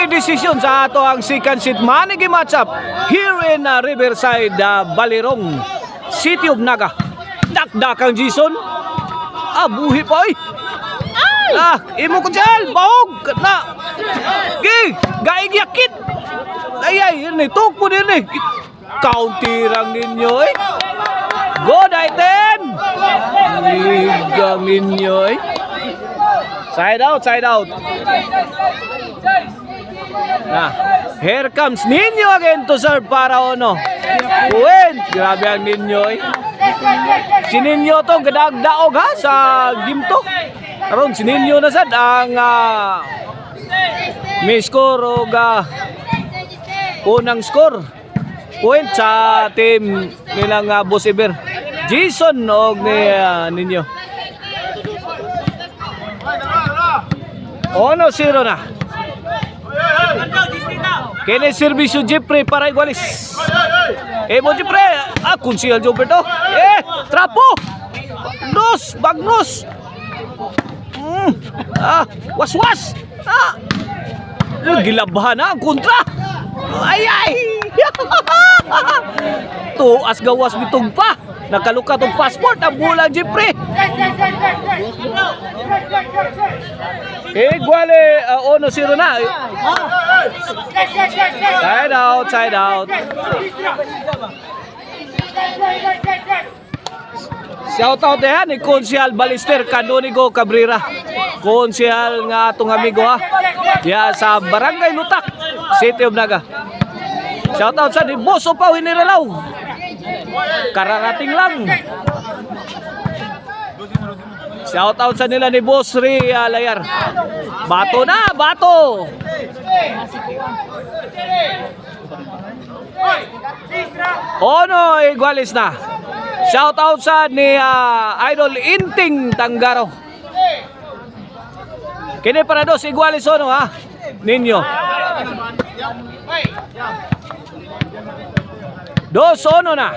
Kini desisyon sa ato ang second seat manigi matchup here in Riverside, Balirong, City of Naga. Dakdakang Jason. Buhi pa oy. Imo ko dyan, bahog na. Gaig yakit. Ay, ini tukpo din eh. Counterang ninyo eh. Good item. Ligang ninyo eh. Side out. Here comes Ninyo again to serve para Ono. Win. Grabe ang Ninyo eh. Si Ninyo to gadagdaog ha sa game to. Karon si Ninyo na sad ang may score o unang score point sa team nilang Boss Iber. Jason og ni Ninyo. 1-0 na. Kini serbisyo Jeffrey para Iguales. Mo Jeffrey, Kunsial Joberto. Trapo. Bagnos. Was. Gilabahan na ang kontra. Ay. Tuas gawas bitong pa. Nakaluka tong passport ang bulang Jeffrey. Iguale 1-0 na. Side out. Shout out yan ni Konsyal Balister Canonigo Cabrera. Konsyal nga atong amigo ha. Sa Barangay Lutak, City of Naga. Shout out sa ni Boss Opaw Hiniralaw. Kararating lang. Shout out sa nila ni Boss Layar. Bato. Ono Iguales na. Shout out sa ni Idol Inting Tanggaro. Kini para 2 Iguales Ono ha. Ninyo. 2-1 na.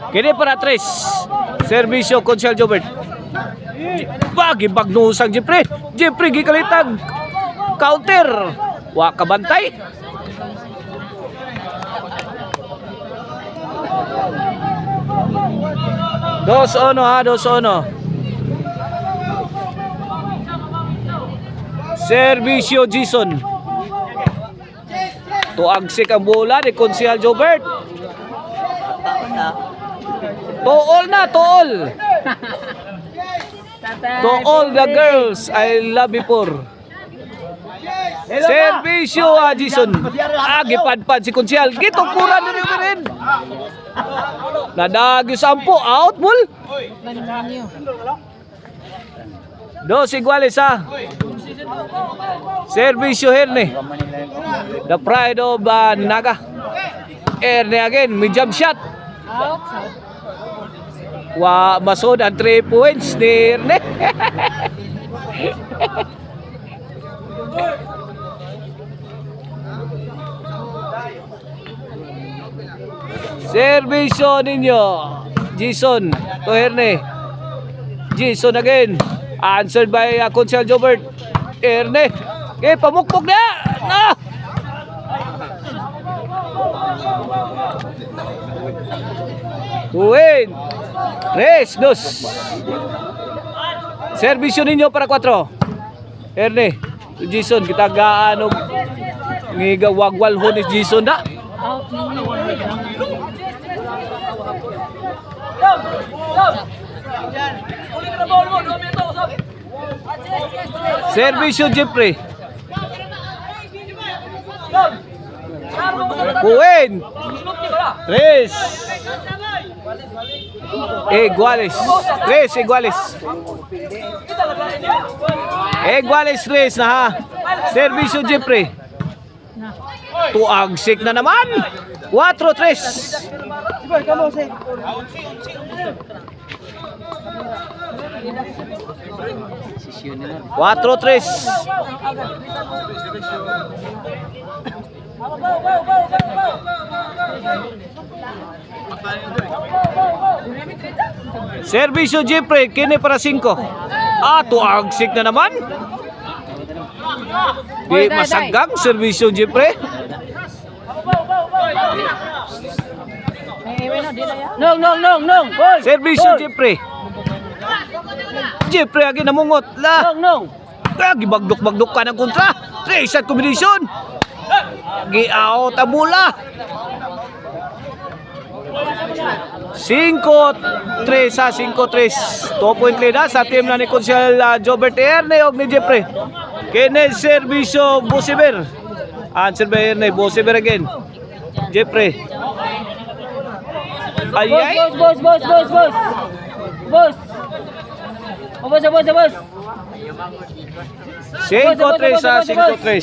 Kini para 3. Servisyo Konsyal Jobert. Bagnusang Jeffrey gikalitag. Counter. Wa kabantay. Dos ono. Servisyo Jason. Tuagsik ang bola ni Konsyal Jobert. Tool. To all the girls I love you for. Servisyo Jason. Gipadpad si Konsyal. Gitupuran ni rin. Nadagi sampo out ball. 2 Iguales ha. Servisyo Herne. The pride of Naga. Herne again, may jump shot. Masod ang 3 points ni Herne. Servisyo ninyo. Jason to Herne. Jason again. Answered by Konsyal Jobert. Herne. Pamukpok na. Win. 3-2. Servisyo ninyo para 4. Herne. Jason kita gaano ngigawagwal ho ni Jason da. Servisyo Jeffrey. Win. 3 Iguales. 3 na ha. Servisyo Jeffrey. Tuagsik na naman. 4-3. 4-3. Servisyo Jeffrey, kini para 5. Tuagsik na naman. Di masagang serbisyo Jeffrey. Nong. Boy. Serbisyo Jeffrey. Jeffrey agi namungot la. Nong. Kagi bagdok ka ng kontra. 3-shot combination. Gi-out ang bola. 5-3 sa 5-3. 2-point lead sa team na ni Consiel Jobert Erne og ni Jeffrey. Kene serbisyo Bosiber. Answer by Erne, Bosiber again. Jeffrey. Ayay. Boss. Boss. 5-3 sa 5-3.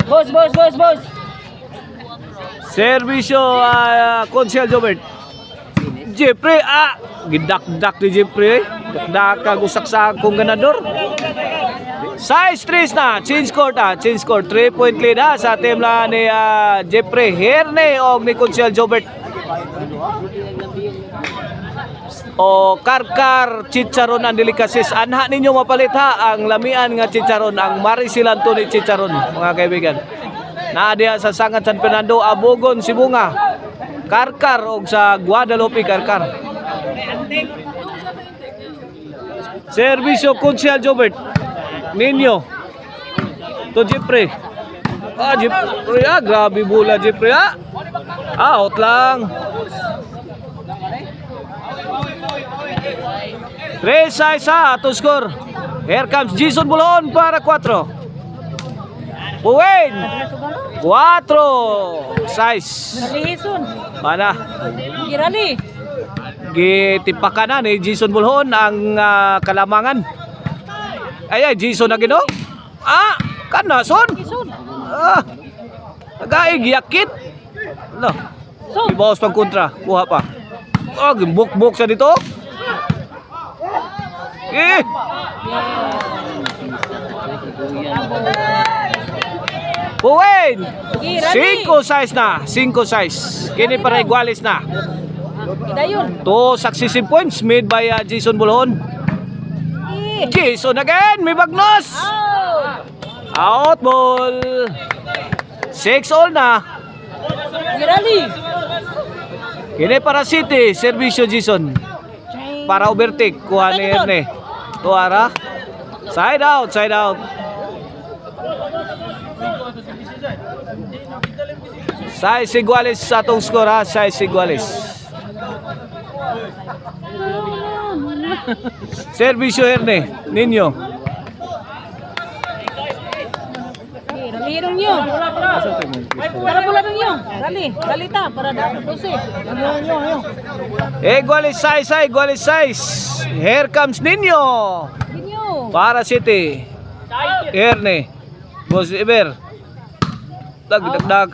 Boss. Servisyo Consiel Jobert. Jeffrey gidak-dak ni Jeffrey. Dakag usak sa akong ganador. Size 3 na, change court 3-point lead sa team na ni Jeffrey Herne og ni Consiel Jobert. O karkar chicharon ang delikasis. Anha ninyo mapalit ang lamian nga chicharon, ang marisilanto ni chicharon mga kaibigan. Naadiya sa Sangat San Fernando, Abogon, Sibunga, karkar og sa Guadalupe karkar. Servisyo Consiel Jobert. Ninyo to Jeffrey. Jeffrey grabe bola Jeffrey out lang. 3-6 to score. Here comes Jason Bulon para 4. Puwen 4-6. Lihison. Mana Girali. gitipakan na ni Jason Bulhon ang kalamangan. Ay Jason na gino. Kana son. Nagaig yakit. No. Ibawas pang kontra, kuha pa. Gimbuk-buk sa dito. Puwen 5-6 na, 5-6. Kini para igualis na. Two successive points made by Jason Bulhon. Jason again, may bagnos. Out ball. 6-all na. Kini para City, servisyo Jason. Para overtake, kuha ni Erne. Tuara. Side out. Size igualis sa atong score ha, size igualis. Servisyo Erne, ninyo. Lirong nyo. Para pula nyo. Dali ta para dapat 12. Igualis size. Here comes ninyo. Para City. Erne. Boss Iber. Dag.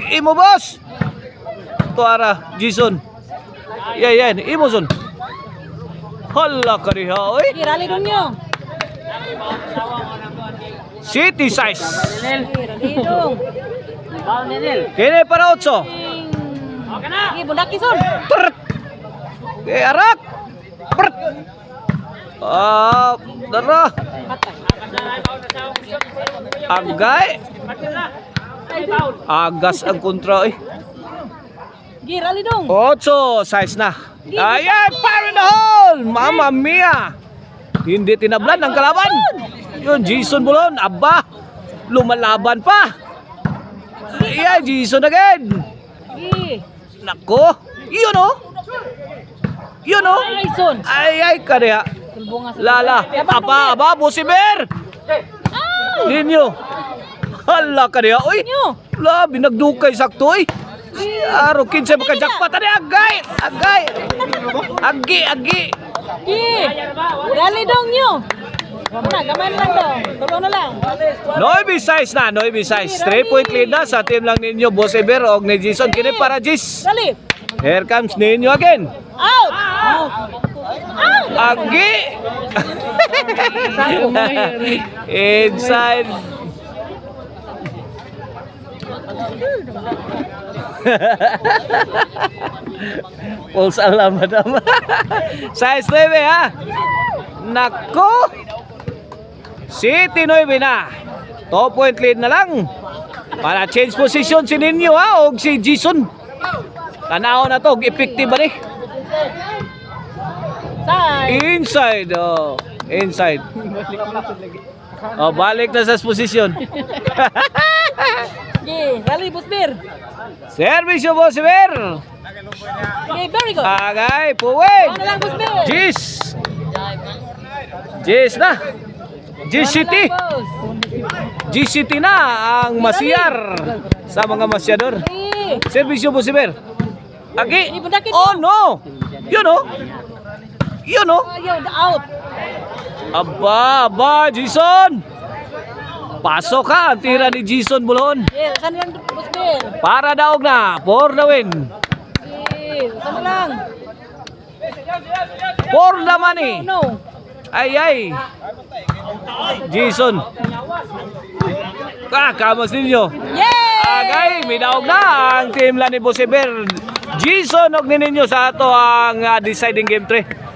Imo boss. Tuara Jason. Yan, imo son. Hala kariha oy. Kirali dong nyo. City size. Lirong. Kini para 8. Bulaki son. Arak. Dara. Agay. Agas ang kontra eh. Girali dong. 8 size na. Ayan, fire in the hole. Mamma mia. Hindi tinablan ng kalaban. Yun, Jason Bulon. Aba, lumalaban pa. Ayan, Jason again. Nako. Yun o. Ay, kaya. Lala. Aba, Bosiber. Ninyo. Hala kaya. Uy. La, binagdukay sakto eh. Aro, 15 makajakpat. Agay. Agi. Girali dong nyo. Gamay lang dong. Tulong na lang. 9-6 na, 9-6. 3-point lead na sa team lang ninyo, Bosiber og ni Jason. Kini para Jis. Dali. Here comes ninyo again. Out. Agi. Inside. Pulse alam madam. Size 9 ha. Nako. City 9 na. 2 point lead na lang. Para change position si Ninyo ha o si Jason. Tanaw na to, effective ba ni? Side. Inside, oh. Inside. Oh, balik na sa position. Okay, dali Busbir. Service yung boss, Ver. Okay, very good. Agay, puwing. Ano lang Busbir? Jis. Jis na. Jis City. Jis City na ang masiyar sa mga masyador. Service yung boss, Ver. Agi. Oh, no. Yun, oh. Yun, oh. Ayaw, out. Aba, Jason. Pasok ka, ang tira ni Jason Bulon. Okay, saan lang Busbir? Para daog na, for the win. Okay, saan lang? For the money. No. Ay. Jason. Kamas ninyo. Yay! Agay, may daog na ang team lang ni Bosiber. Jason, og ninyo sa ato ang deciding game 3.